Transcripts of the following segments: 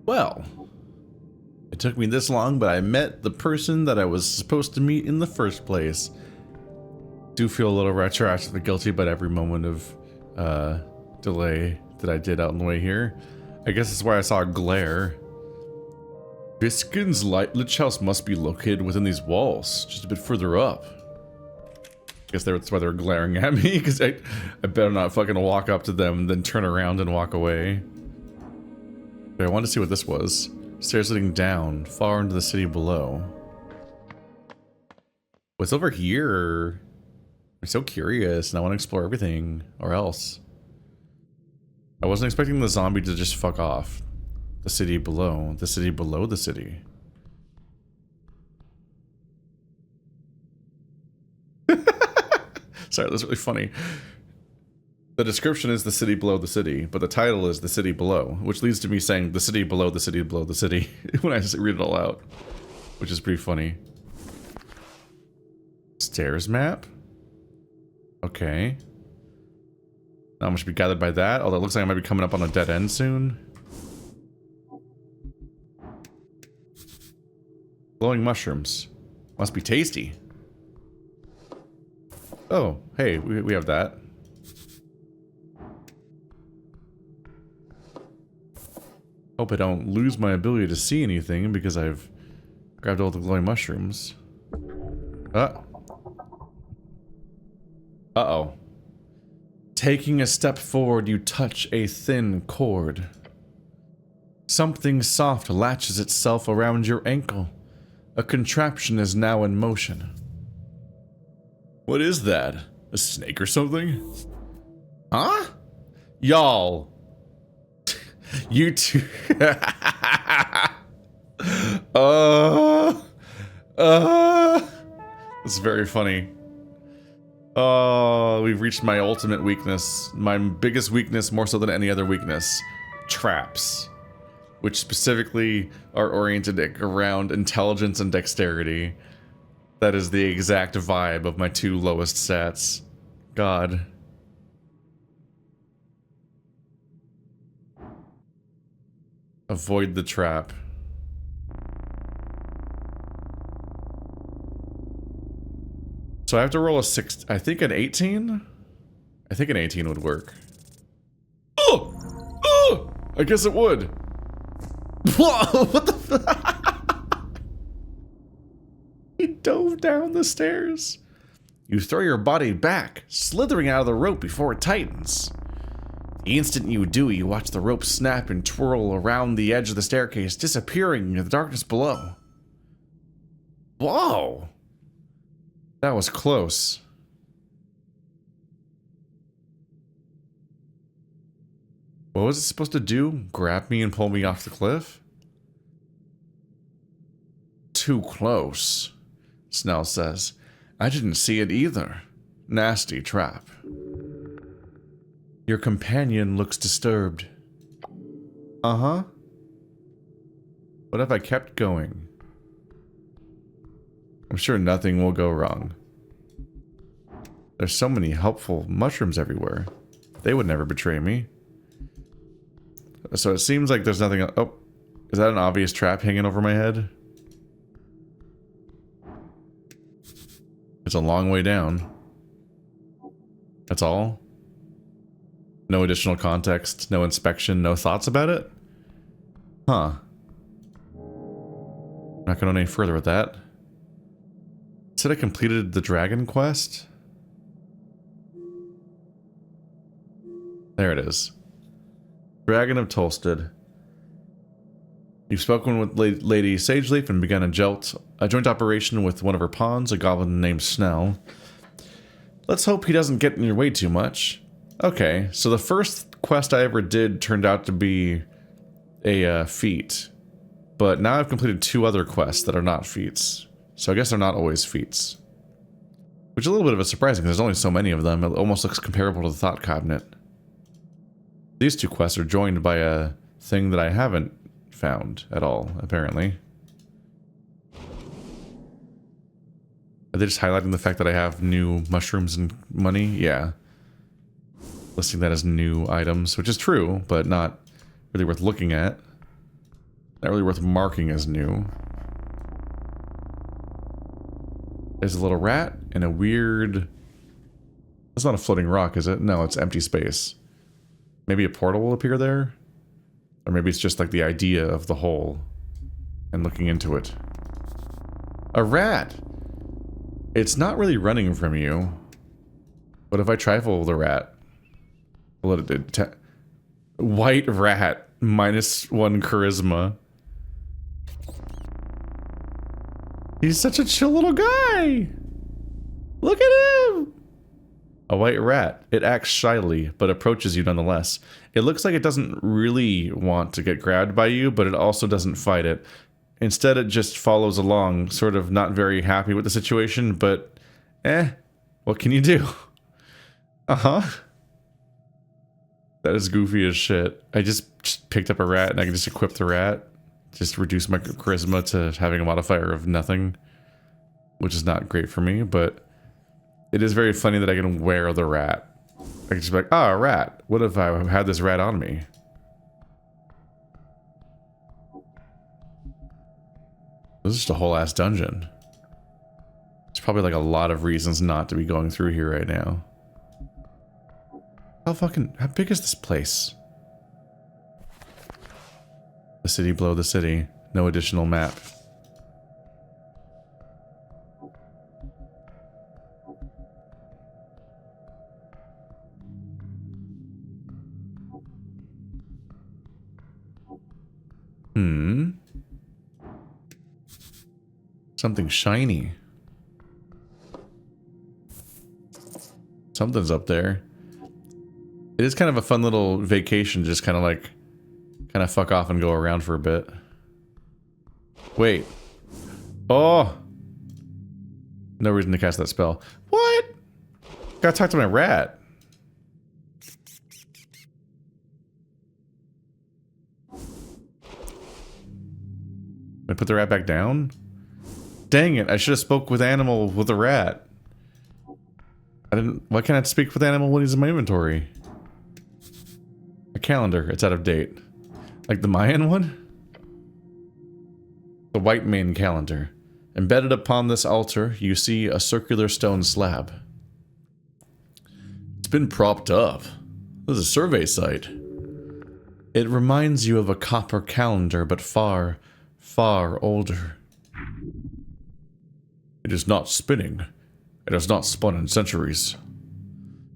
Well, it took me this long, but I met the person that I was supposed to meet in the first place. Do feel a little retroactively guilty about every moment of delay that I did out on the way here. I guess that's why I saw a glare. Viskin's Lich House must be located within these walls, just a bit further up. I guess that's why they're glaring at me, because I better not fucking walk up to them and then turn around and walk away. But I wanted to see what this was. Stairs leading down, far into the city below. What's over here? I'm so curious, and I want to explore everything, or else. I wasn't expecting the zombie to just fuck off. The city below. The city below the city. Sorry, that's really funny. The description is the city below the city, but the title is the city below, which leads to me saying the city below the city below the city when I just read it all out, which is pretty funny. Stairs map? Okay. Not much to be gathered by that, although it looks like I might be coming up on a dead end soon. Glowing mushrooms. Must be tasty. Oh, hey, we have that. Hope I don't lose my ability to see anything because I've grabbed all the glowing mushrooms. Uh-oh. Taking a step forward, you touch a thin cord. Something soft latches itself around your ankle. A contraption is now in motion. What is that? A snake or something? Huh? Y'all. You two. It's very funny. Oh, we've reached my ultimate weakness. My biggest weakness, more so than any other weakness. Traps. Which specifically are oriented around intelligence and dexterity. That is the exact vibe of my two lowest stats. God. Avoid the trap. So I have to roll a 6, I think an 18? I think an 18 would work. Oh! Oh! I guess it would. Whoa! What the fuck? He dove down the stairs. You throw your body back, slithering out of the rope before it tightens. The instant you do, you watch the rope snap and twirl around the edge of the staircase, disappearing into the darkness below. Whoa! That was close. What was it supposed to do? Grab me and pull me off the cliff? Too close, Snell says. I didn't see it either. Nasty trap. Your companion looks disturbed. Uh-huh. What if I kept going? I'm sure nothing will go wrong. There's so many helpful mushrooms everywhere. They would never betray me. So it seems like there's nothing. Oh, is that an obvious trap hanging over my head? It's a long way down. That's all? No additional context, no inspection, no thoughts about it? Huh. Not going any further with that. It said I completed the dragon quest? There it is. Dragon of Tolstead. You've spoken with Lady Sageleaf and begun a joint operation with one of her pawns, a goblin named Snell. Let's hope he doesn't get in your way too much. Okay, so the first quest I ever did turned out to be a feat. But now I've completed 2 other quests that are not feats. So I guess they're not always feats. Which is a little bit of a surprising because there's only so many of them. It almost looks comparable to the Thought Cabinet. These 2 quests are joined by a thing that I haven't found at all, apparently. Are they just highlighting the fact that I have new mushrooms and money? Yeah. Listing that as new items, which is true, but not really worth looking at. Not really worth marking as new. There's a little rat and a weird... It's not a floating rock, is it? No, it's empty space. Maybe a portal will appear there? Or maybe it's just like the idea of the hole and looking into it. A rat! It's not really running from you. What if I trifle the rat? What it did? White rat. -1 charisma. He's such a chill little guy! Look at him! A white rat. It acts shyly, but approaches you nonetheless. It looks like it doesn't really want to get grabbed by you, but it also doesn't fight it. Instead, it just follows along, sort of not very happy with the situation, but what can you do? Uh-huh. That is goofy as shit. I just picked up a rat and I can just equip the rat. Just reduce my charisma to having a modifier of nothing. Which is not great for me, but it is very funny that I can wear the rat. I can just be like, a rat. What if I had this rat on me? This is just a whole ass dungeon. There's probably like a lot of reasons not to be going through here right now. How big is this place? The city below the city. No additional map. Something shiny. Something's up there. It is kind of a fun little vacation, just kind of fuck off and go around for a bit. Wait. Oh! No reason to cast that spell. What? Gotta talk to my rat. I put the rat back down? Dang it, I should have spoke with animal with the rat. Why can't I speak with animal when he's in my inventory? A calendar, it's out of date. Like the Mayan one? The white mane calendar. Embedded upon this altar, you see a circular stone slab. It's been propped up. This is a survey site. It reminds you of a copper calendar, but far, far older. It is not spinning. It has not spun in centuries.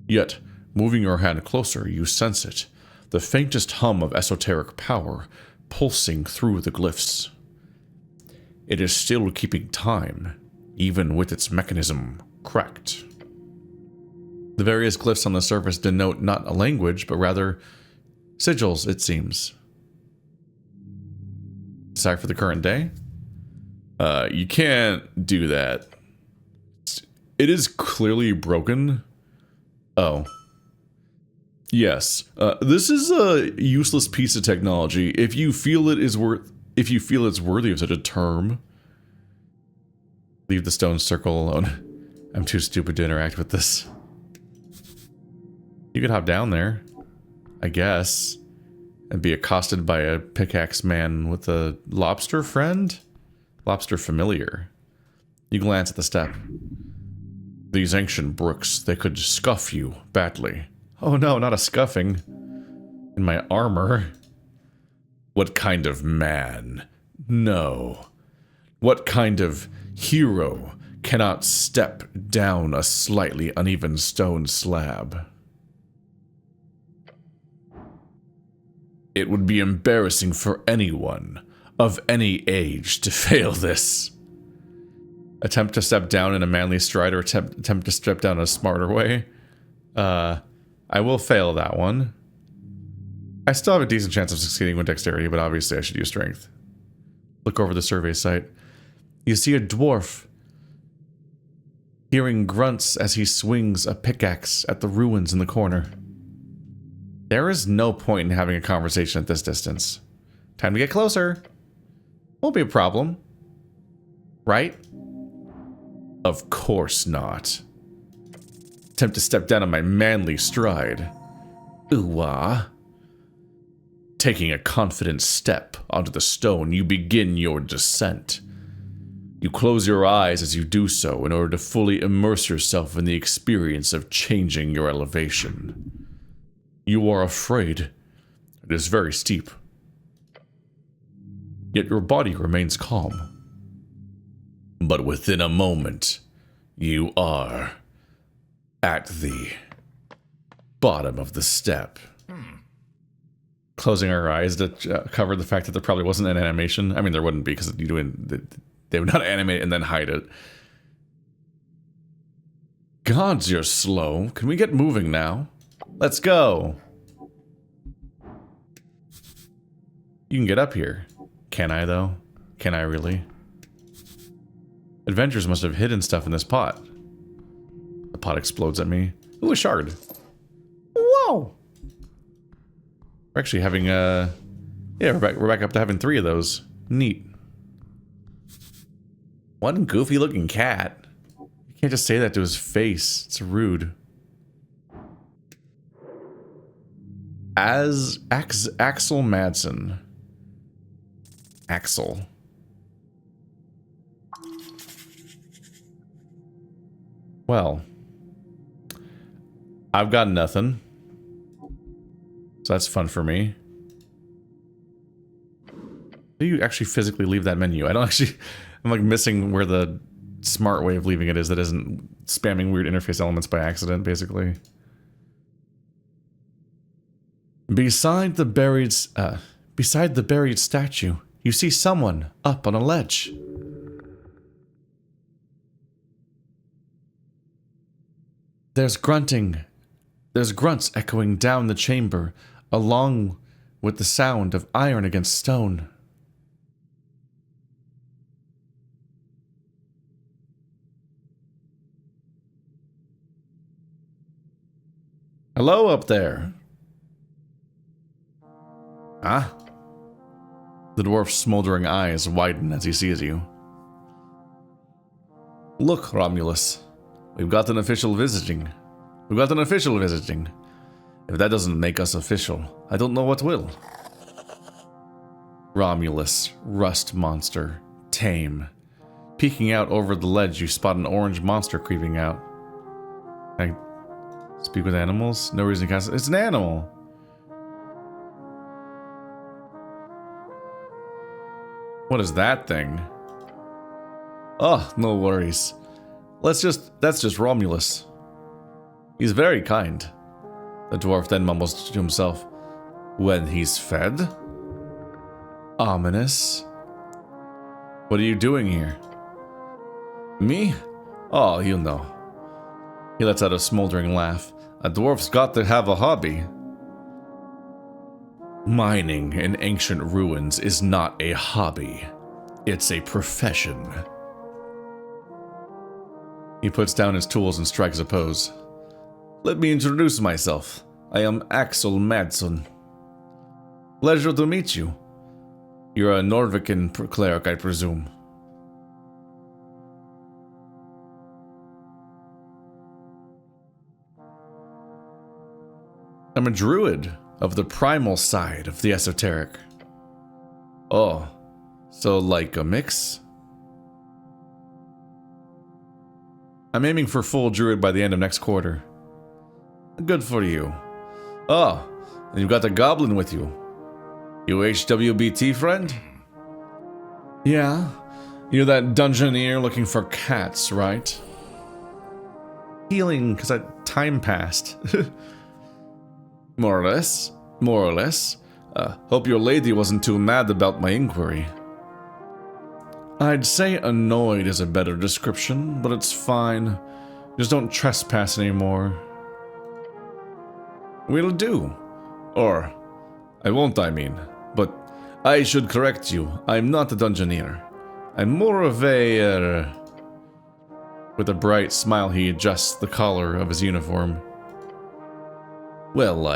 Yet, moving your hand closer, you sense it. The faintest hum of esoteric power pulsing through the glyphs. It is still keeping time, even with its mechanism cracked. The various glyphs on the surface denote not a language, but rather sigils, it seems. Sorry for the current day? You can't do that. It is clearly broken. Oh. Yes. This is a useless piece of technology. If you feel it's worthy of such a term, leave the stone circle alone. I'm too stupid to interact with this. You could hop down there, I guess, and be accosted by a pickaxe man with a lobster friend? Lobster familiar. You glance at the step. These ancient brooks, they could scuff you badly. Oh no, not a scuffing. In my armor. What kind of man? No. What kind of hero cannot step down a slightly uneven stone slab? It would be embarrassing for anyone of any age to fail this. Attempt to step down in a manly stride or attempt to step down in a smarter way. I will fail that one. I still have a decent chance of succeeding with dexterity, but obviously I should use strength. Look over the survey site. You see a dwarf hearing grunts as he swings a pickaxe at the ruins in the corner. There is no point in having a conversation at this distance. Time to get closer. Won't be a problem. Right? Of course not. Attempt to step down on my manly stride. Ooh-ah. Taking a confident step onto the stone, you begin your descent. You close your eyes as you do so in order to fully immerse yourself in the experience of changing your elevation. You are afraid. It is very steep. Yet your body remains calm. But within a moment, you are at the bottom of the step. Closing our eyes to cover the fact that there probably wasn't an animation. I mean, there wouldn't be because they would not animate it and then hide it. Gods, you're slow. Can we get moving now? Let's go. You can get up here. Can I, though? Can I really? Adventurers must have hidden stuff in this pot. The pot explodes at me. Ooh, a shard. Whoa! We're actually having, yeah, we're back up to having 3 of those. Neat. One goofy looking cat. You can't just say that to his face. It's rude. Axel Madsen. Axel. Well, I've got nothing. So that's fun for me. How do you actually physically leave that menu? I don't actually... I'm like missing where the smart way of leaving it is that isn't spamming weird interface elements by accident, basically. Beside the buried statue, you see someone up on a ledge. There's grunting. There's grunts echoing down the chamber, along with the sound of iron against stone. Hello up there. Huh? The dwarf's smoldering eyes widen as he sees you. Look, Romulus. We've got an official visiting. If that doesn't make us official, I don't know what will. Romulus, rust monster, tame. Peeking out over the ledge, you spot an orange monster creeping out. I speak with animals? No reason to cast it. It's an animal! What is that thing? Oh, no worries. That's just Romulus. He's very kind. The dwarf then mumbles to himself. When he's fed? Ominous. What are you doing here? Me? Oh, you know. He lets out a smoldering laugh. A dwarf's got to have a hobby. Mining in ancient ruins is not a hobby. It's a profession. He puts down his tools and strikes a pose. Let me introduce myself. I am Axel Madsen. Pleasure to meet you. You're a Norvican cleric, I presume. I'm a druid of the primal side of the esoteric. Oh, so like a mix? I'm aiming for full druid by the end of next quarter. Good for you. Oh, and you've got a goblin with you. You HWBT friend? Yeah, you're that dungeoneer looking for cats, right? Healing, because time passed. More or less. Hope your lady wasn't too mad about my inquiry. I'd say annoyed is a better description, but it's fine. Just don't trespass anymore. Will do. Or, I won't, I mean. But I should correct you. I'm not a dungeoneer. I'm more of a, With a bright smile, he adjusts the collar of his uniform. Well,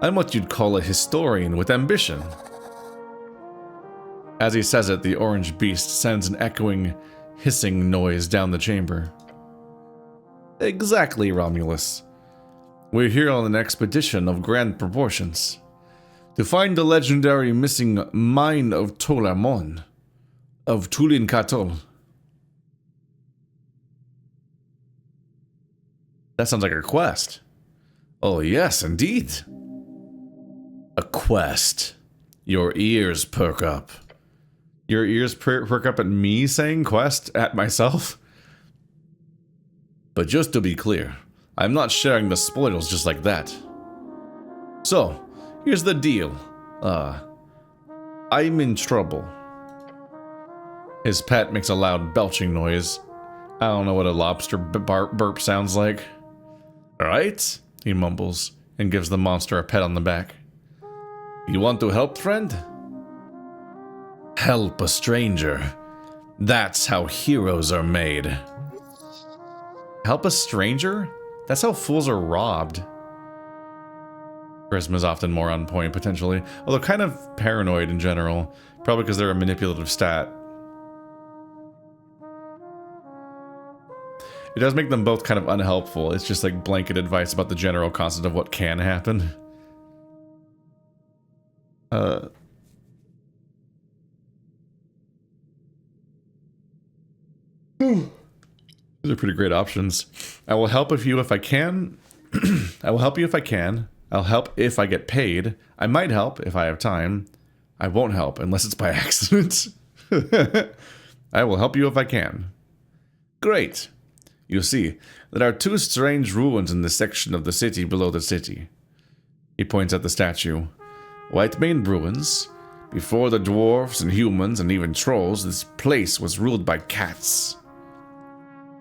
I'm what you'd call a historian with ambition. As he says it, the orange beast sends an echoing, hissing noise down the chamber. Exactly, Romulus. We're here on an expedition of grand proportions. To find the legendary missing mine of Tolamon, of Tulin Katol. That sounds like a quest. Oh yes, indeed. A quest. Your ears perk up. Your ears perk up at me saying quest at myself? But just to be clear, I'm not sharing the spoils just like that. So, here's the deal. I'm in trouble. His pet makes a loud belching noise. I don't know what a lobster burp sounds like. Alright, he mumbles, and gives the monster a pat on the back. You want to help, friend? Help a stranger. That's how heroes are made. Help a stranger? That's how fools are robbed. Charisma's often more on point, potentially. Although kind of paranoid in general. Probably because they're a manipulative stat. It does make them both kind of unhelpful. It's just like blanket advice about the general concept of what can happen. These are pretty great options. I will help you if I can. I will help you if I can. I'll help if I get paid. I might help if I have time. I won't help unless it's by accident. I will help you if I can. Great. You see, there are two strange ruins in this section of the city below the city. He points at the statue. Whitemane ruins. Before the dwarves and humans and even trolls, this place was ruled by cats.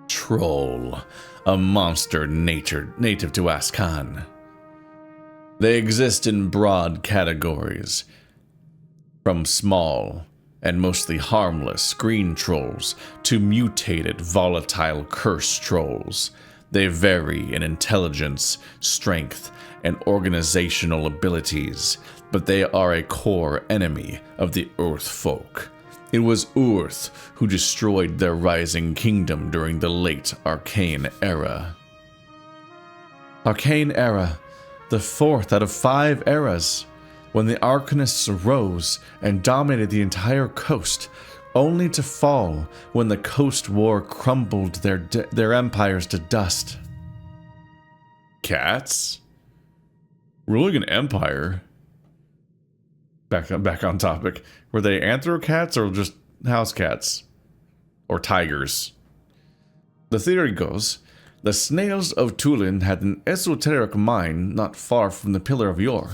Troll. A monster native to Ascan. They exist in broad categories. From small and mostly harmless green trolls to mutated, volatile curse trolls. They vary in intelligence, strength, and organizational abilities, but they are a core enemy of the Earth folk. It was Earth who destroyed their rising kingdom during the late Arcane Era. Arcane Era, the fourth out of 5 eras, when the Arcanists rose and dominated the entire coast, only to fall when the Coast War crumbled their empires to dust. Cats? Ruling an empire? Back on topic. Were they anthro-cats or just house cats? Or tigers? The theory goes, the snails of Tulin had an esoteric mine not far from the Pillar of Yore.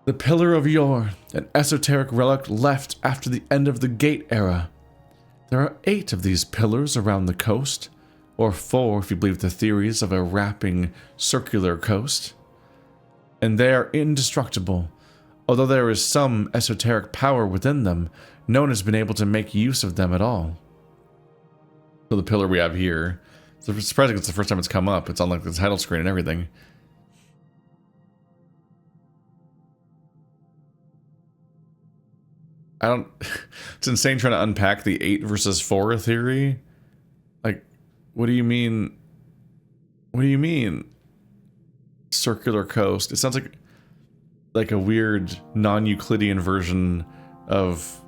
The Pillar of Yore, an esoteric relic left after the end of the Gate Era. There are 8 of these pillars around the coast, or 4 if you believe the theories of a wrapping circular coast. And they are indestructible. Although there is some esoteric power within them, no one has been able to make use of them at all. So the pillar we have here, it's surprising it's the first time it's come up. It's on like the title screen and everything. It's insane trying to unpack the 8 versus 4 theory. Like, what do you mean? What do you mean? Circular coast. It sounds like a weird non-Euclidean version of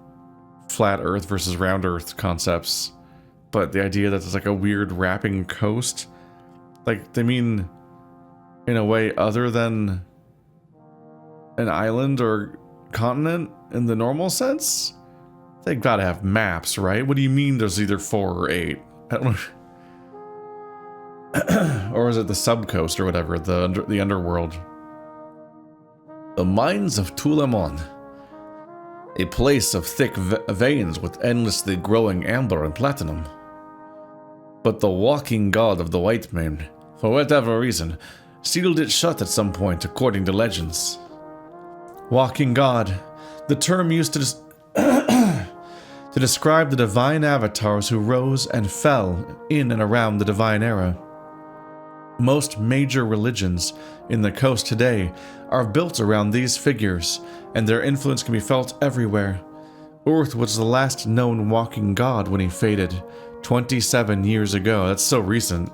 flat Earth versus round Earth concepts. But the idea that it's like a weird wrapping coast, like they mean in a way other than an island or continent in the normal sense? They've got to have maps, right? What do you mean there's either 4 or 8? I don't know. Or is it the subcoast or whatever, the underworld? The mines of Tulamon. A place of thick veins with endlessly growing amber and platinum. But the walking god of the Whitemane, for whatever reason, sealed it shut at some point according to legends. Walking god, the term used to describe the divine avatars who rose and fell in and around the divine era. Most major religions in the coast today are built around these figures, and their influence can be felt everywhere. Earth was the last known walking god when he faded 27 years ago. That's so recent. .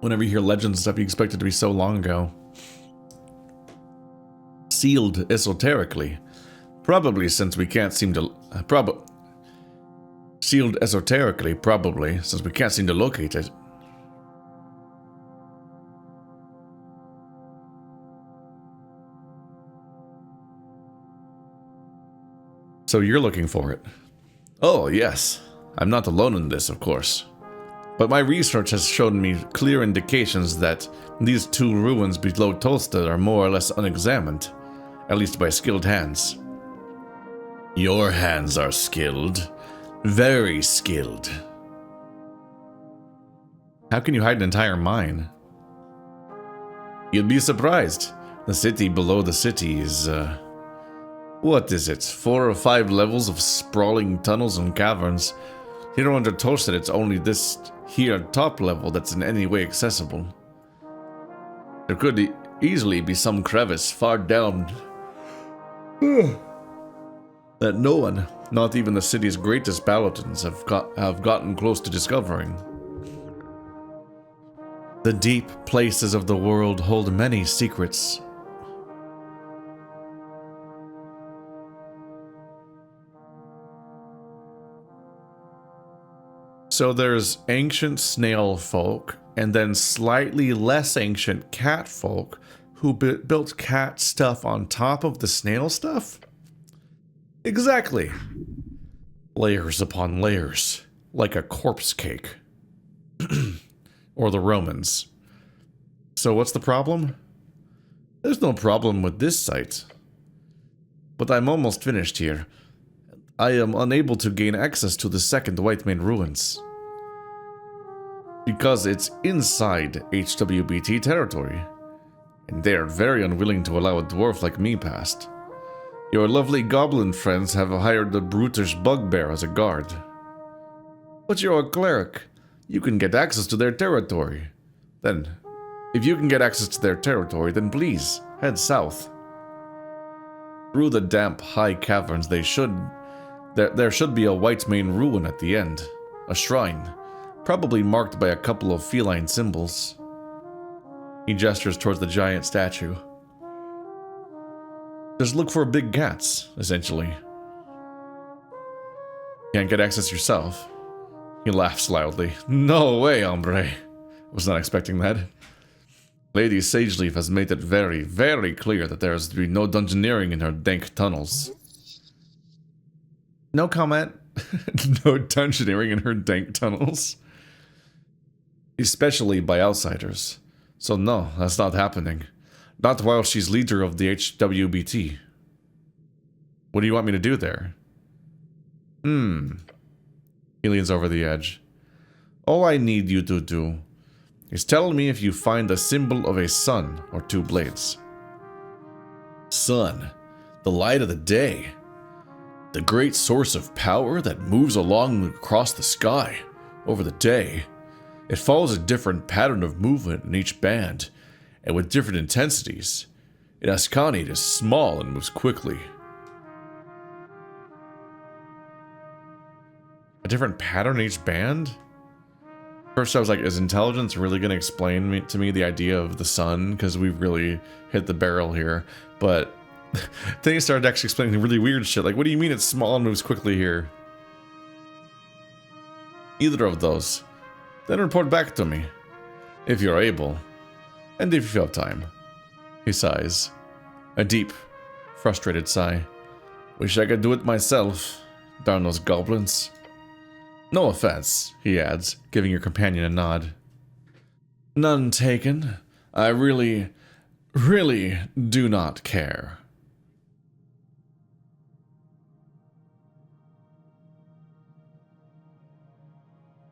Whenever you hear legends and stuff, you expect it to be so long ago. Sealed esoterically. Probably since we can't seem to... Sealed esoterically, probably, since we can't seem to locate it. So you're looking for it? Oh, yes. I'm not alone in this, of course. But my research has shown me clear indications that these two ruins below Tolstad are more or less unexamined, at least by skilled hands. Your hands are skilled. Very skilled. How can you hide an entire mine? You'd be surprised. The city below the city is, what is it? 4 or 5 levels of sprawling tunnels and caverns. Here under Tolstad, it's only this here top level that's in any way accessible. There could easily be some crevice far down that no one, not even the city's greatest paladins, have gotten close to discovering. The deep places of the world hold many secrets. So there's ancient snail folk, and then slightly less ancient cat folk who built cat stuff on top of the snail stuff? Exactly. Layers upon layers, like a corpse cake. Or the Romans. So what's the problem? There's no problem with this site. But I'm almost finished here. I am unable to gain access to the second Whitemane ruins. Because it's inside HWBT territory. And they're very unwilling to allow a dwarf like me past. Your lovely goblin friends have hired the brutish bugbear as a guard. But you're a cleric. You can get access to their territory. Then, if you can get access to their territory, then please, head south. Through the damp, high caverns, there should be a Whitemane ruin at the end. A shrine, probably marked by a couple of feline symbols. He gestures towards the giant statue. Just look for big cats, essentially. Can't get access yourself. He laughs loudly. No way, hombre. Was not expecting that. Lady Sageleaf has made it very, very clear that there is to be no dungeoneering in her dank tunnels. No comment. No dungeoneering in her dank tunnels. Especially by outsiders. So no, that's not happening. Not while she's leader of the HWBT. What do you want me to do there? He leans over the edge. All I need you to do is tell me if you find a symbol of a sun or 2 blades. Sun, the light of the day. The great source of power that moves along across the sky over the day. It follows a different pattern of movement in each band, and with different intensities. In Ascani, it is small and moves quickly. A different pattern in each band? First I was like, is intelligence really going to explain to me the idea of the sun? Because we've really hit the barrel here. But then he started actually explaining really weird shit. Like, what do you mean it's small and moves quickly here? Either of those. Then report back to me. If you're able. And if you have time. He sighs. A deep, frustrated sigh. Wish I could do it myself. Darn those goblins. No offense, he adds, giving your companion a nod. None taken. I really, really do not care.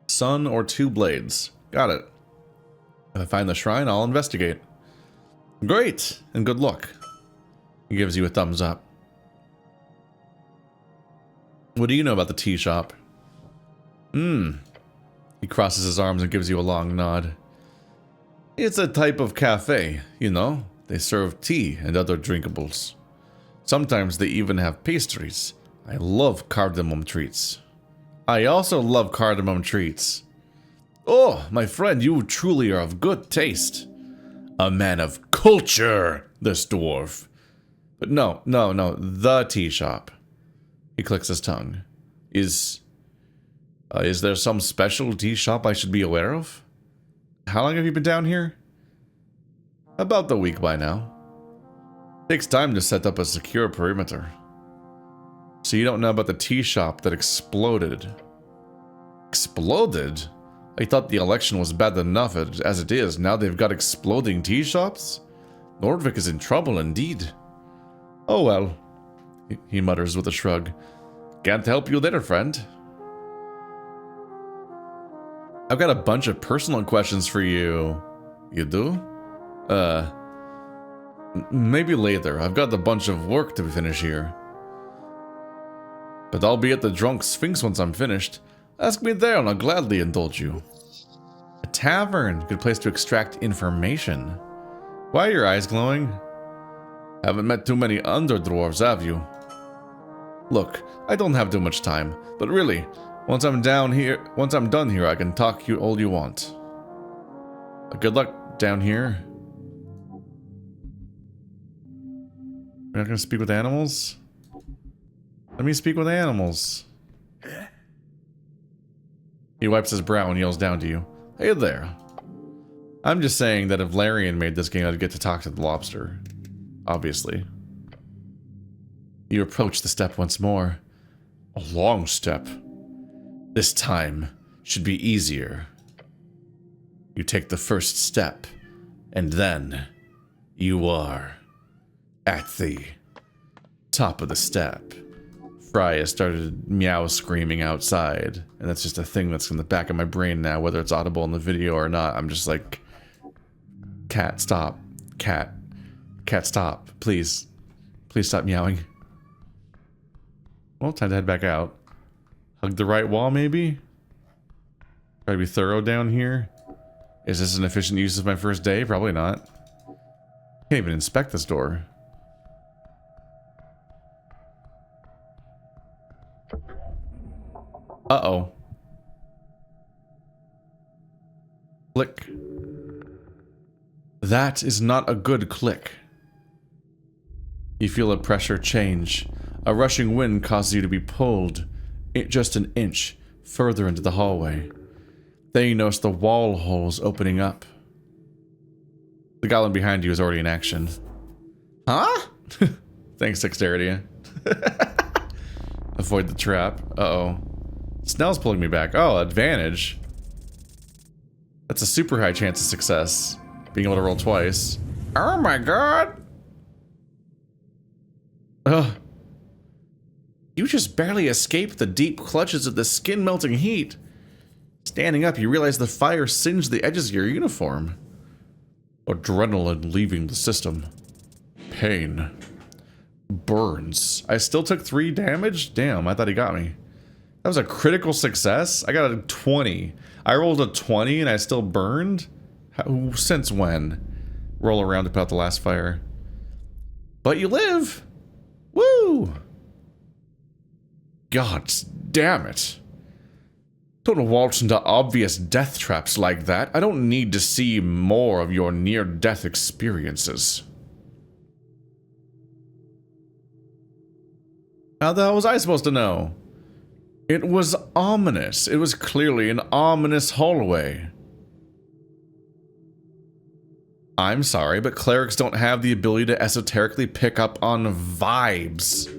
Sun or 2 blades. Got it. If I find the shrine, I'll investigate. Great, and good luck. He gives you a thumbs up. What do you know about the tea shop? He crosses his arms and gives you a long nod. It's a type of cafe, you know. They serve tea and other drinkables. Sometimes they even have pastries. I love cardamom treats. I also love cardamom treats. Oh, my friend, you truly are of good taste. A man of culture, this dwarf. But no, the tea shop. He clicks his tongue. Is there some special tea shop I should be aware of? How long have you been down here? About the week by now. Takes time to set up a secure perimeter. So you don't know about the tea shop that exploded. Exploded? I thought the election was bad enough as it is. Now they've got exploding tea shops? Nordvik is in trouble indeed. Oh well, he mutters with a shrug. Can't help you there, friend. I've got a bunch of personal questions for you. You do? Maybe later. I've got a bunch of work to finish here. But I'll be at the Drunk Sphinx once I'm finished. Ask me there and I'll gladly indulge you. A tavern. Good place to extract information. Why are your eyes glowing? Haven't met too many underdwarves, have you? Look, I don't have too much time, but really, once I'm done here, I can talk you all you want. Good luck down here. We're not gonna speak with animals? Let me speak with animals. He wipes his brow and yells down to you. Hey there. I'm just saying that if Larian made this game, I'd get to talk to the lobster. Obviously. You approach the step once more. A long step. This time should be easier. You take the first step, and then you are at the top of the step. Fry has started meow screaming outside, and that's just a thing that's in the back of my brain now, whether it's audible in the video or not. I'm just like, cat, stop. Cat, stop. Please stop meowing. Well, time to head back out. Hug the right wall, maybe? Try to be thorough down here. Is this an efficient use of my first day? Probably not. Can't even inspect this door. Uh-oh. Click. That is not a good click. You feel a pressure change. A rushing wind causes you to be pulled just an inch further into the hallway. Then you notice the wall holes opening up. The goblin behind you is already in action. Huh? Thanks, dexterity. Avoid the trap. Uh-oh. Snell's pulling me back. Oh, advantage. That's a super high chance of success. Being able to roll twice. Oh my god! Ugh. You just barely escaped the deep clutches of the skin-melting heat. Standing up, you realize the fire singed the edges of your uniform. Adrenaline leaving the system. Pain. Burns. I still took 3 damage? Damn, I thought he got me. That was a critical success? I got a 20. I rolled a 20 and I still burned? How, since when? Roll around to put out the last fire. But you live! Woo! God damn it. Don't waltz into obvious death traps like that. I don't need to see more of your near-death experiences. How the hell was I supposed to know? It was ominous. It was clearly an ominous hallway. I'm sorry, but clerics don't have the ability to esoterically pick up on vibes.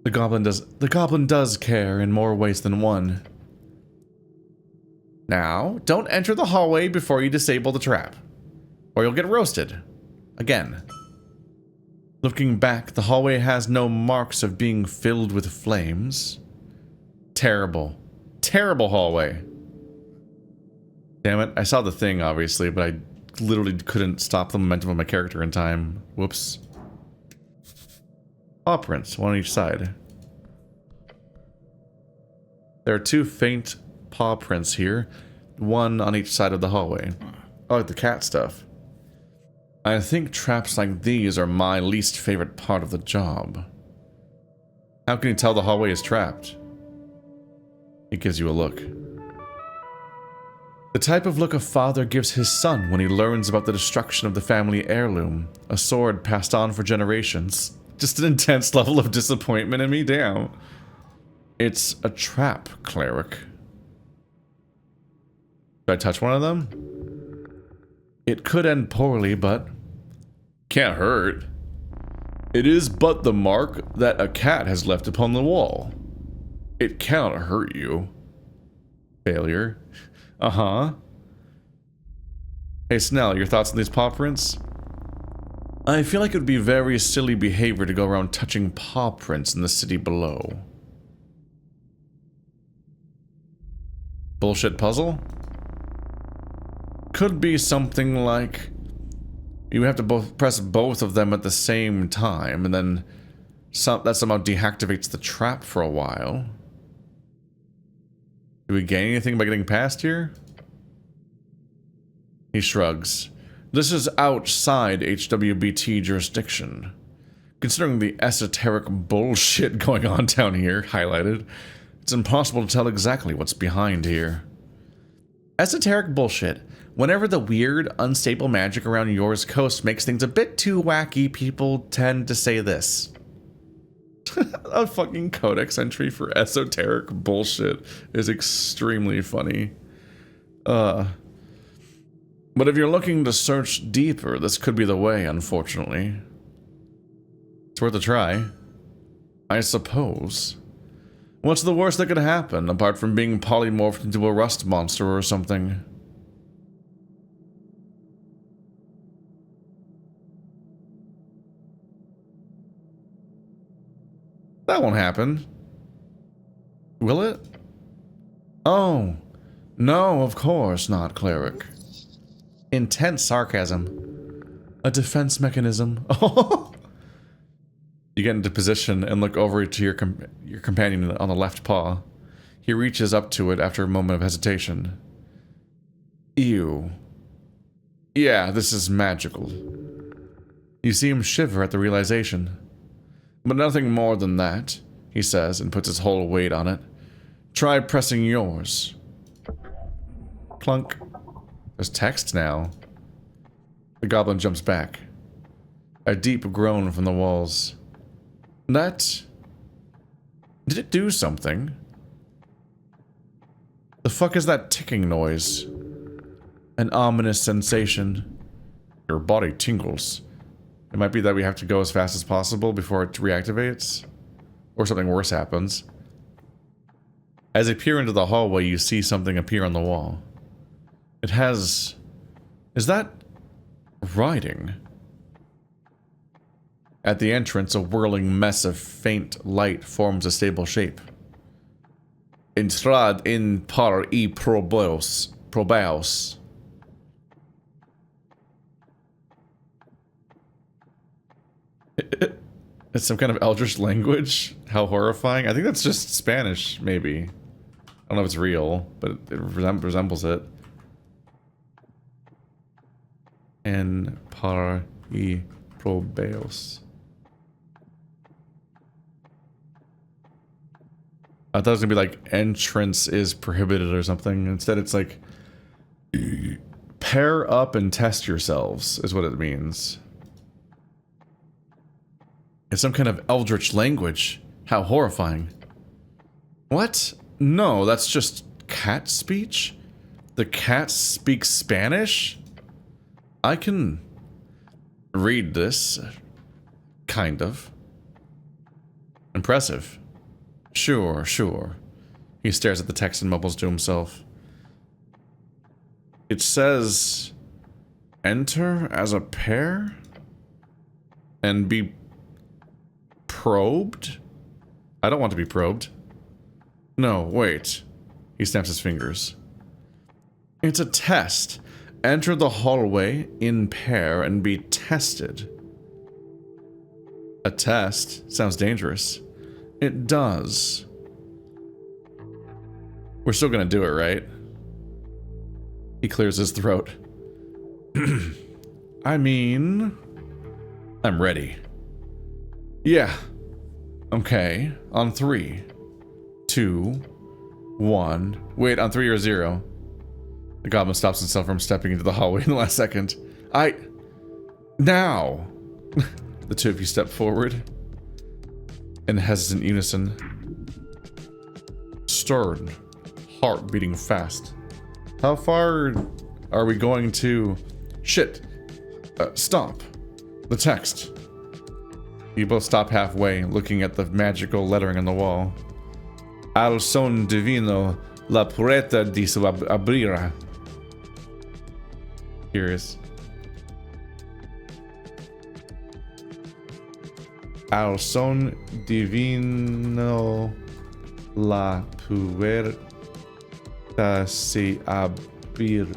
The goblin does care in more ways than one. Now, don't enter the hallway before you disable the trap, or you'll get roasted. Again. Looking back, the hallway has no marks of being filled with flames. Terrible. Terrible hallway. Damn it, I saw the thing, obviously, but I literally couldn't stop the momentum of my character in time. Whoops. Paw prints, one on each side. There are 2 faint paw prints here, one on each side of the hallway. Oh, like the cat stuff. I think traps like these are my least favorite part of the job. How can you tell the hallway is trapped? He gives you a look. The type of look a father gives his son when he learns about the destruction of the family heirloom, a sword passed on for generations. Just an intense level of disappointment in me, damn. It's a trap, Cleric. Should I touch one of them? It could end poorly, but can't hurt. It is but the mark that a cat has left upon the wall. It cannot hurt you. Failure. Uh-huh. Hey, Snell, your thoughts on these paw prints? I feel like it would be very silly behavior to go around touching paw prints in the city below. Bullshit puzzle? Could be something like you have to press both of them at the same time, and then that somehow deactivates the trap for a while. Do we gain anything by getting past here? He shrugs. This is outside HWBT jurisdiction. Considering the esoteric bullshit going on down here, highlighted, it's impossible to tell exactly what's behind here. Esoteric bullshit. Whenever the weird, unstable magic around Yours Coast makes things a bit too wacky, people tend to say this. A fucking codex entry for esoteric bullshit is extremely funny. But if you're looking to search deeper, this could be the way, unfortunately. It's worth a try. I suppose. What's the worst that could happen, apart from being polymorphed into a rust monster or something? That won't happen. Will it? Oh. No, of course not, Cleric. Intense sarcasm. A defense mechanism. You get into position and look over to your companion on the left paw. He reaches up to it after a moment of hesitation. Ew. Yeah, this is magical. You see him shiver at the realization. But nothing more than that, he says, and puts his whole weight on it. Try pressing yours. Clunk. There's text now. The goblin jumps back. A deep groan from the walls. That... Did it do something? The fuck is that ticking noise? An ominous sensation. Your body tingles. It might be that we have to go as fast as possible before it reactivates. Or something worse happens. As you peer into the hallway, you see something appear on the wall. It has... Is that... writing? At the entrance, a whirling mess of faint light forms a stable shape. Entrad in par y probaos. It's some kind of eldritch language? How horrifying. I think that's just Spanish, maybe. I don't know if it's real, but it resembles it. En par y probaos. I thought it was gonna be like, entrance is prohibited or something. Instead, it's like, pair up and test yourselves, is what it means. It's some kind of eldritch language. How horrifying. What? No, that's just cat speech? The cat speaks Spanish? I can read this. Kind of. Impressive. Sure, sure. He stares at the text and mumbles to himself. It says, enter as a pair and be probed? I don't want to be probed. No, wait. He snaps his fingers. It's a test. Enter the hallway in pair and be tested. A test? Sounds dangerous. It does. We're still gonna do it, right? He clears his throat. I mean... I'm ready. Yeah. Okay. On 3, 2, 1. Wait, on 3 or 0? The goblin stops himself from stepping into the hallway in the last second. Now! The two of you step forward. In hesitant unison. Stern. Heart beating fast. How far are we going to... Shit. Stop. The text. You both stop halfway, looking at the magical lettering on the wall. Al son divino la puerta di su abrirá. Curious. Al son divino la puerta se abrirá.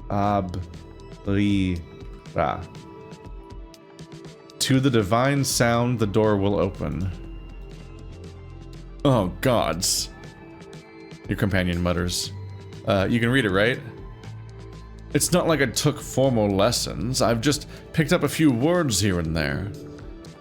Abrirá. To the divine sound, the door will open. Oh, gods. Your companion mutters. You can read it, right? It's not like I took formal lessons. I've just picked up a few words here and there.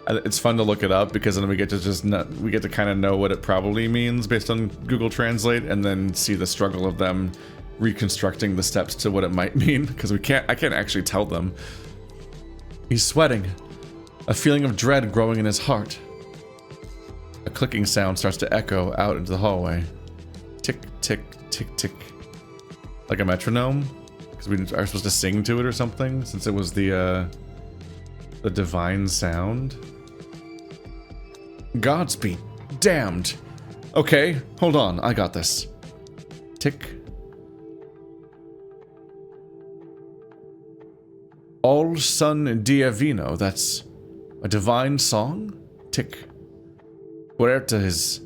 It's fun to look it up because then we get to kind of know what it probably means based on Google Translate, and then see the struggle of them reconstructing the steps to what it might mean, because I can't actually tell them. He's sweating. A feeling of dread growing in his heart. A clicking sound starts to echo out into the hallway. Tick, tick, tick, tick. Like a metronome? Because we are supposed to sing to it or something, since it was the divine sound. Gods be damned. Okay, hold on, I got this. Tick. All son diavino, that's a divine song? Tick. Puerta is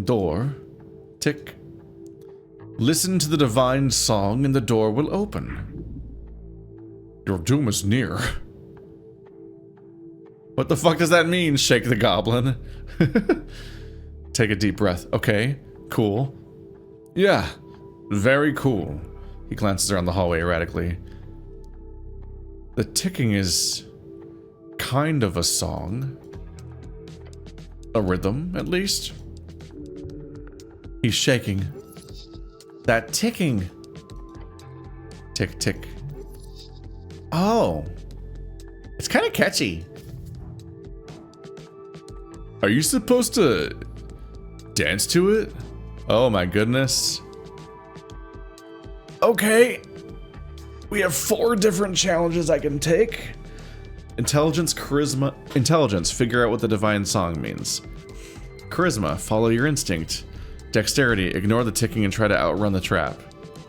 door. Tick. Listen to the divine song and the door will open. Your doom is near. What the fuck does that mean? Shake the goblin. Take a deep breath. Okay, cool. Yeah, very cool. He glances around the hallway erratically. The ticking is kind of a song. A rhythm, at least. He's shaking. That ticking. Tick, tick. Oh. It's kind of catchy. Are you supposed to dance to it? Oh my goodness. Okay. We have 4 different challenges I can take. Intelligence, charisma, intelligence, figure out what the divine song means. Charisma, follow your instinct. Dexterity, ignore the ticking and try to outrun the trap.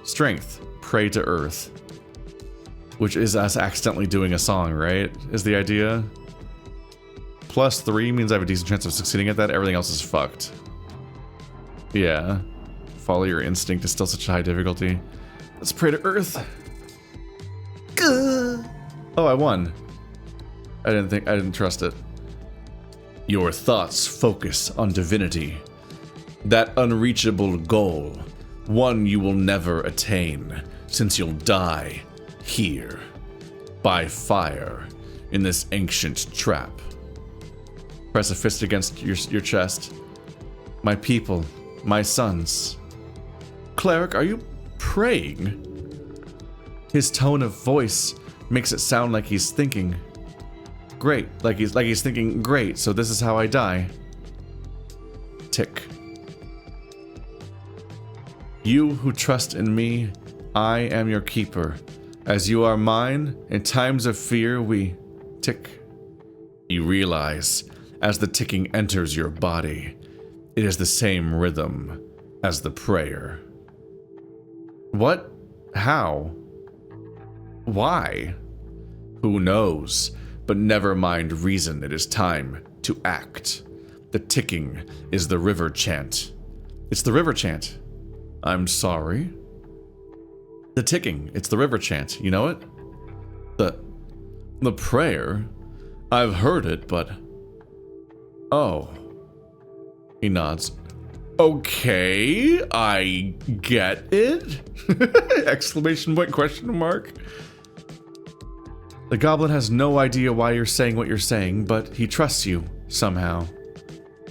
Strength, pray to earth. Which is us accidentally doing a song, right? Is the idea. +3 means I have a decent chance of succeeding at that. Everything else is fucked. Yeah. Follow your instinct is still such a high difficulty. Let's pray to earth. Oh, I won. I didn't trust it. Your thoughts focus on divinity. That unreachable goal. One you will never attain, since you'll die here. By fire. In this ancient trap. Press a fist against your chest. My people. My sons. Cleric, are you praying? His tone of voice makes it sound like he's thinking. Great, like he's thinking, great, so this is how I die. Tick. You who trust in me, I am your keeper. As you are mine, in times of fear we tick. You realize, as the ticking enters your body, it is the same rhythm as the prayer. What? How? Why? Who knows? But never mind reason, it is time to act. The ticking is the river chant. It's the river chant. I'm sorry. The ticking, it's the river chant, you know it? The prayer? I've heard it, but... Oh. He nods. Okay, I get it. Exclamation point, question mark. The goblin has no idea why you're saying what you're saying, but he trusts you, somehow.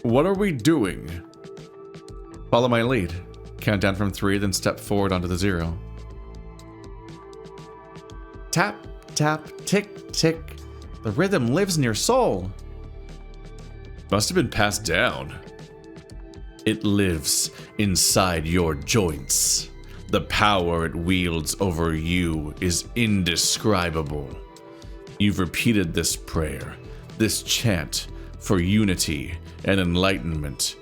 What are we doing? Follow my lead. Count down from 3, then step forward onto the 0. Tap, tap, tick, tick. The rhythm lives in your soul. Must have been passed down. It lives inside your joints. The power it wields over you is indescribable. You've repeated this prayer, this chant, for unity and enlightenment,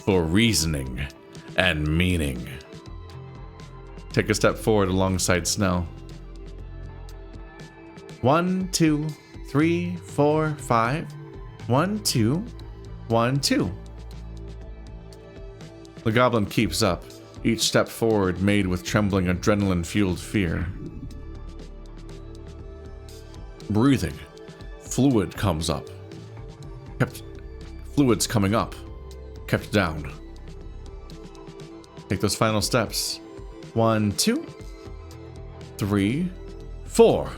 for reasoning and meaning. Take a step forward alongside Snell. 1, 2, 3, 4, 5. 1, 2, 1, 2. The goblin keeps up, each step forward made with trembling adrenaline-fueled fear. Breathing. Fluid comes up. Fluid's coming up. Kept down. Take those final steps. 1, 2, 3, 4.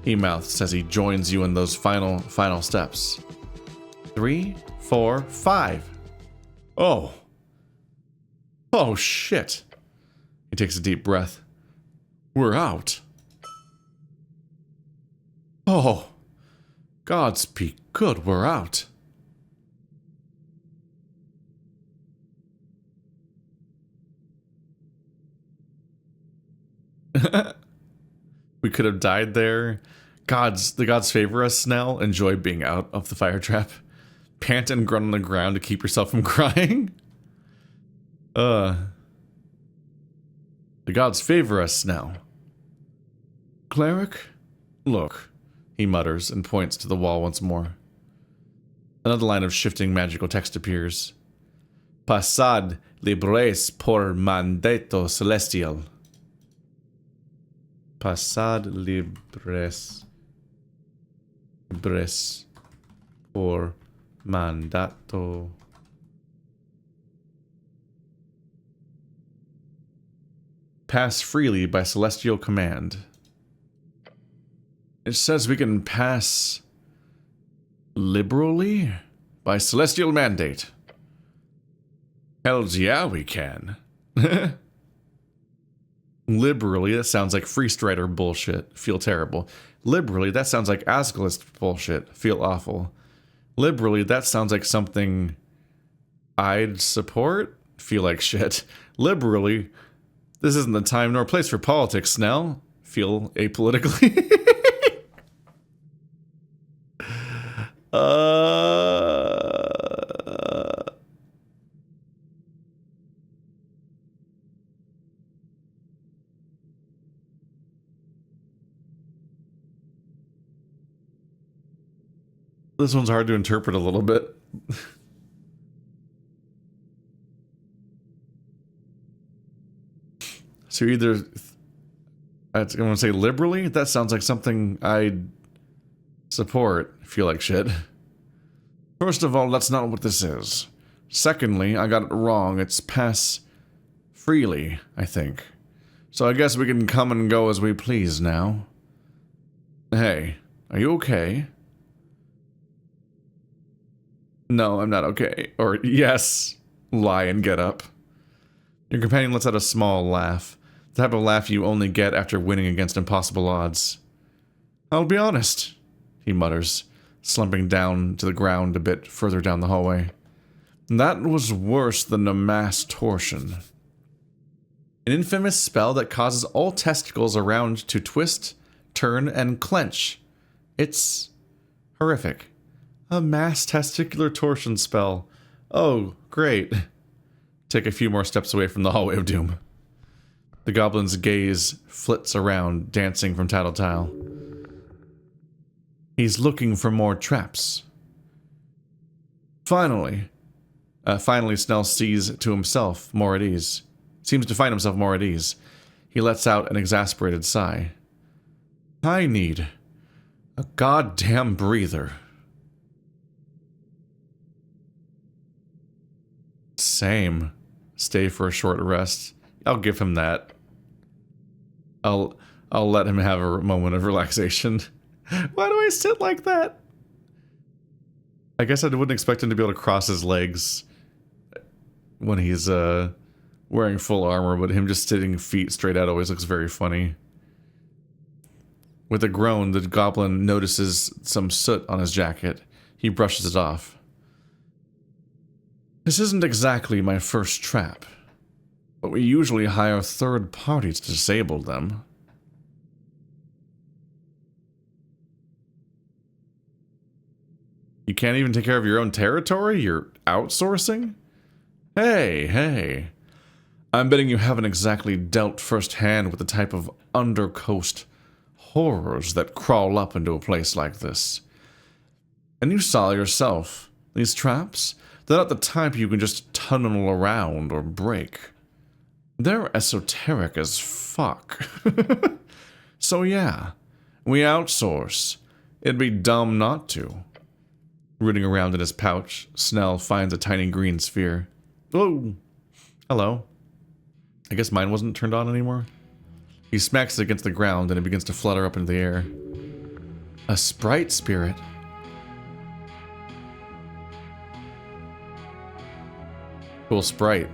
He mouths as he joins you in those final steps. 3, 4, 5. Oh. Oh, shit. He takes a deep breath. We're out. Oh. Gods be good, we're out. We could have died there. The gods favor us, Snell. Enjoy being out of the fire trap. Pant and grunt on the ground to keep yourself from crying. The gods favor us now. Cleric? Look, he mutters and points to the wall once more. Another line of shifting magical text appears. Passad libres por mandato celestial. Passad libres por mandato. Pass freely by celestial command. It says we can pass liberally by celestial mandate. Hells yeah, we can. Liberally, that sounds like free strider bullshit. Feel terrible. Liberally, that sounds like Ascalist bullshit. Feel awful. Liberally, that sounds like something I'd support. Feel like shit. Liberally, this isn't the time nor place for politics, Snell. Feel apolitically. This one's hard to interpret a little bit. So either, I'm going to say liberally, that sounds like something I'd support. Feel like shit. First of all, that's not what this is. Secondly, I got it wrong. It's pass freely, I think. So I guess we can come and go as we please now. Hey, are you okay? No, I'm not okay. Or, yes, lie and get up. Your companion lets out a small laugh. The type of laugh you only get after winning against impossible odds. I'll be honest, he mutters, slumping down to the ground a bit further down the hallway. That was worse than a mass torsion. An infamous spell that causes all testicles around to twist, turn, and clench. It's horrific. A mass testicular torsion spell. Oh, great. Take a few more steps away from the hallway of doom. The goblin's gaze flits around, dancing from tile to tile. He's looking for more traps. Finally, Snell sees to himself more at ease. Seems to find himself more at ease. He lets out an exasperated sigh. I need a goddamn breather. Same. Stay for a short rest. I'll give him that. I'll let him have a moment of relaxation. Why do I sit like that? I guess I wouldn't expect him to be able to cross his legs when he's wearing full armor, but him just sitting feet straight out always looks very funny. With a groan, the goblin notices some soot on his jacket. He brushes it off. This isn't exactly my first trap, but we usually hire third parties to disable them. You can't even take care of your own territory? You're outsourcing? Hey. I'm betting you haven't exactly dealt firsthand with the type of undercoast horrors that crawl up into a place like this. And you saw yourself, these traps, they're not the type you can just tunnel around or break. They're esoteric as fuck. So yeah, we outsource. It'd be dumb not to. Rooting around in his pouch, Snell finds a tiny green sphere. Oh, hello. I guess mine wasn't turned on anymore. He smacks it against the ground and it begins to flutter up into the air. A sprite spirit. Cool sprite.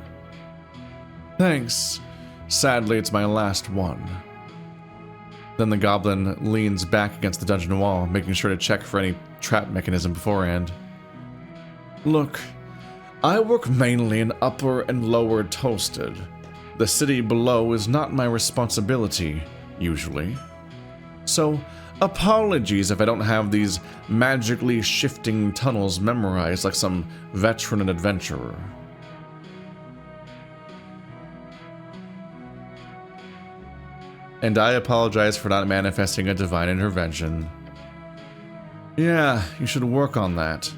Thanks. Sadly, it's my last one. Then the goblin leans back against the dungeon wall, making sure to check for any trap mechanism beforehand. Look, I work mainly in Upper and Lower Toasted. The city below is not my responsibility, usually. So, apologies if I don't have these magically shifting tunnels memorized like some veteran adventurer. And I apologize for not manifesting a divine intervention. Yeah, you should work on that.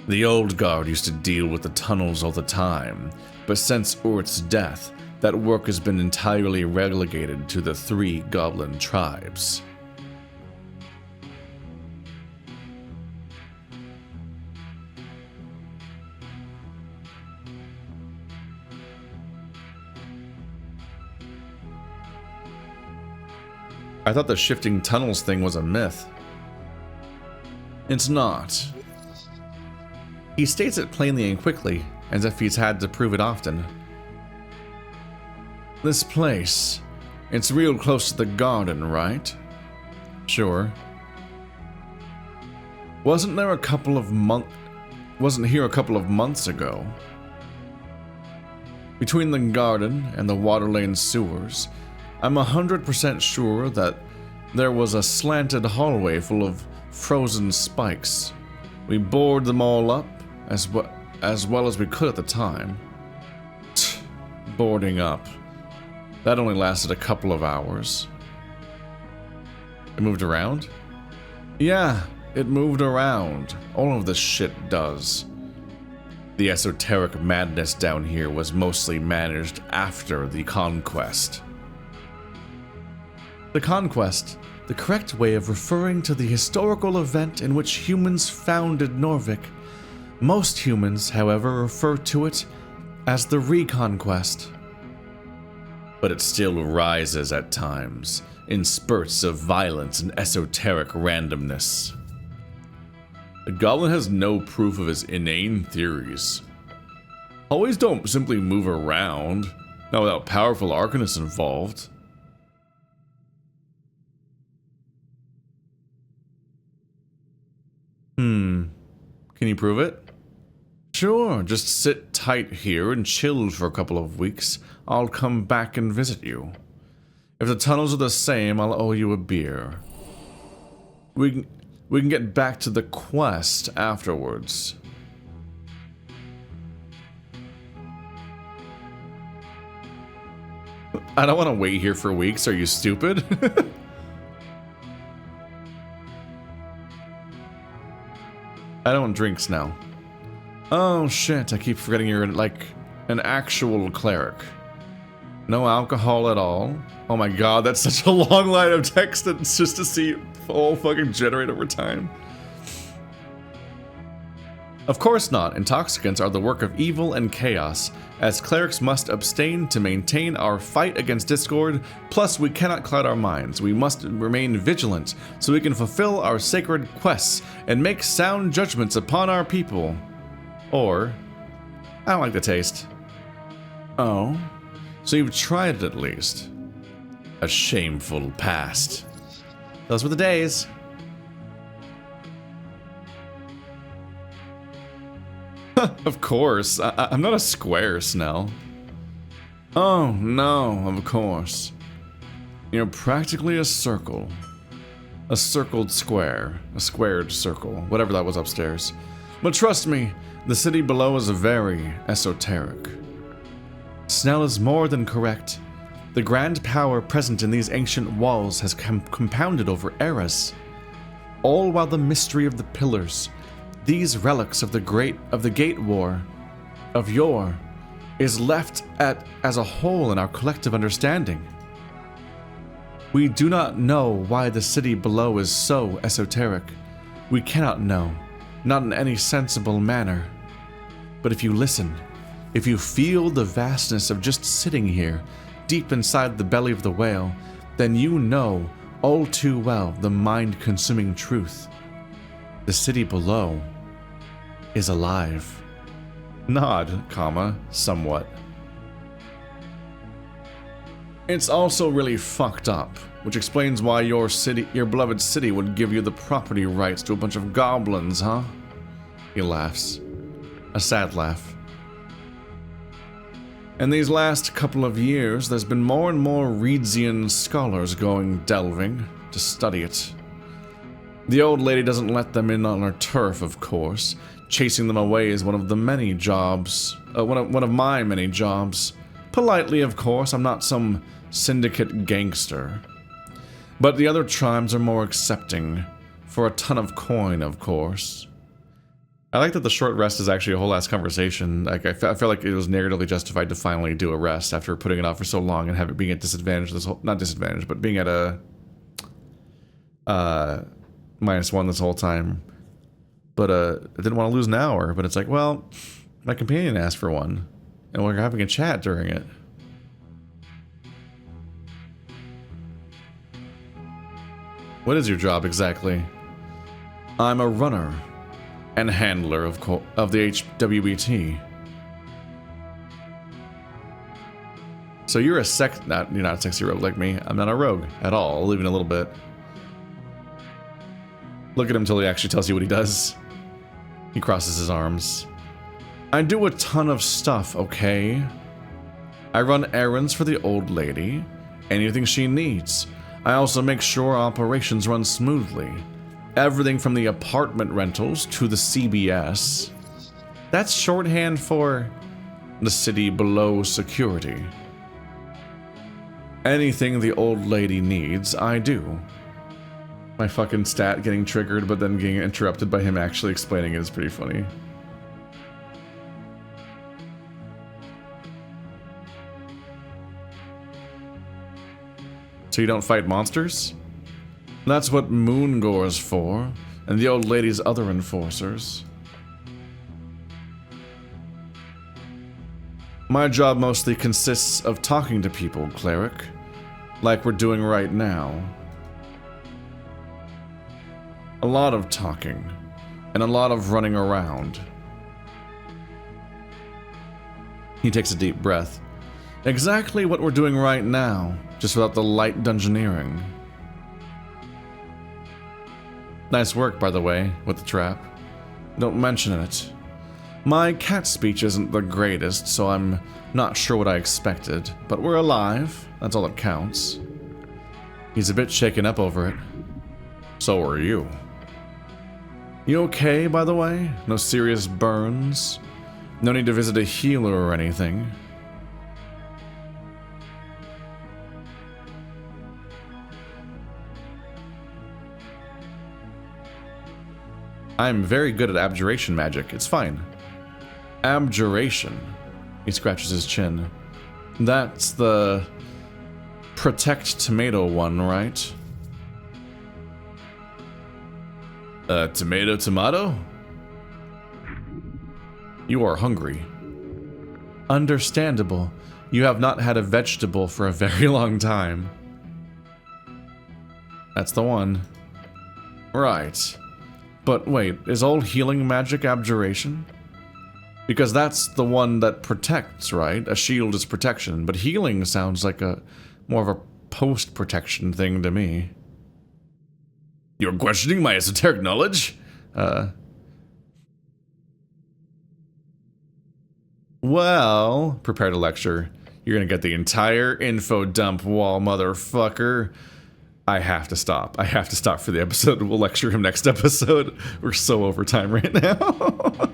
The old guard used to deal with the tunnels all the time, but since Urt's death, that work has been entirely relegated to the 3 goblin tribes. I thought the shifting tunnels thing was a myth. It's not. He states it plainly and quickly, as if he's had to prove it often. This place, it's real close to the garden, right? Sure. Wasn't here a couple of months ago? Between the garden and the water lane sewers, I'm 100% sure that there was a slanted hallway full of frozen spikes. We bored them all up as well as we could at the time. Boarding up. That only lasted a couple of hours. It moved around? Yeah, it moved around. All of this shit does. The esoteric madness down here was mostly managed after the conquest. The conquest, the correct way of referring to the historical event in which humans founded Norvik. Most humans, however, refer to it as the reconquest. But it still rises at times, in spurts of violence and esoteric randomness. The goblin has no proof of his inane theories. Always don't simply move around, not without powerful arcanists involved. Can you prove it? Sure, just sit tight here and chill for a couple of weeks. I'll come back and visit you. If the tunnels are the same, I'll owe you a beer. We can get back to the quest afterwards. I don't want to wait here for weeks. Are you stupid? I don't drink now. Oh shit, I keep forgetting you're like an actual cleric. No alcohol at all. Oh my god, that's such a long line of text that's just to see all fucking generate over time. Of course not. Intoxicants are the work of evil and chaos, as clerics must abstain to maintain our fight against discord, plus we cannot cloud our minds. We must remain vigilant so we can fulfill our sacred quests and make sound judgments upon our people. Or, I don't like the taste. Oh? So you've tried it at least. A shameful past. Those were the days. Of course. I'm not a square, Snell. Oh, no, of course. You're practically a circle. A circled square. A squared circle. Whatever that was upstairs. But trust me, the city below is very esoteric. Snell is more than correct. The grand power present in these ancient walls has compounded over eras. All while the mystery of the pillars, these relics of the Gate War, of yore, is left as a hole in our collective understanding. We do not know why the city below is so esoteric. We cannot know, not in any sensible manner. But if you listen, if you feel the vastness of just sitting here, deep inside the belly of the whale, then you know all too well the mind-consuming truth. The city below is alive. Nod, comma, somewhat. It's also really fucked up, which explains why your beloved city would give you the property rights to a bunch of goblins, huh? He laughs. A sad laugh. In these last couple of years, there's been more and more Reedsian scholars going delving to study it. The old lady doesn't let them in on her turf, of course. Chasing them away is one of the many jobs, one of my many jobs. Politely, of course, I'm not some syndicate gangster. But the other tribes are more accepting, for a ton of coin, of course. I like that the short rest is actually a whole ass conversation. Like I feel like it was narratively justified to finally do a rest after putting it off for so long and have it being at disadvantage not disadvantage, but being at a -1 this whole time. But I didn't want to lose an hour, but it's like, well, my companion asked for one, and we're having a chat during it. What is your job exactly? I'm a runner and handler of the HWBT. So you're you're not a sexy rogue like me. I'm not a rogue at all, even a little bit. Look at him till he actually tells you what he does. He crosses his arms. I do a ton of stuff, okay? I run errands for the old lady, anything she needs. I also make sure operations run smoothly. Everything from the apartment rentals to the CBS. That's shorthand for the city below security. Anything the old lady needs, I do. My fucking stat getting triggered, but then getting interrupted by him actually explaining it is pretty funny. So you don't fight monsters? That's what Moongore's for, and the old lady's other enforcers. My job mostly consists of talking to people, Cleric, like we're doing right now. A lot of talking, and a lot of running around. He takes a deep breath. Exactly what we're doing right now, just without the light dungeoneering. Nice work, by the way, with the trap. Don't mention it. My cat speech isn't the greatest, so I'm not sure what I expected, but we're alive. That's all that counts. He's a bit shaken up over it. So are you. You okay, by the way? No serious burns? No need to visit a healer or anything? I'm very good at abjuration magic. It's fine. Abjuration. He scratches his chin. That's the protect tomato one, right? Tomato? You are hungry. Understandable. You have not had a vegetable for a very long time. That's the one. Right. But wait, is all healing magic abjuration? Because that's the one that protects, right? A shield is protection, but healing sounds like a more of a post-protection thing to me. You're questioning my esoteric knowledge? Well, prepare to lecture. You're gonna get the entire info dump wall, motherfucker. I have to stop. I have to stop for the episode. We'll lecture him next episode. We're so over time right now.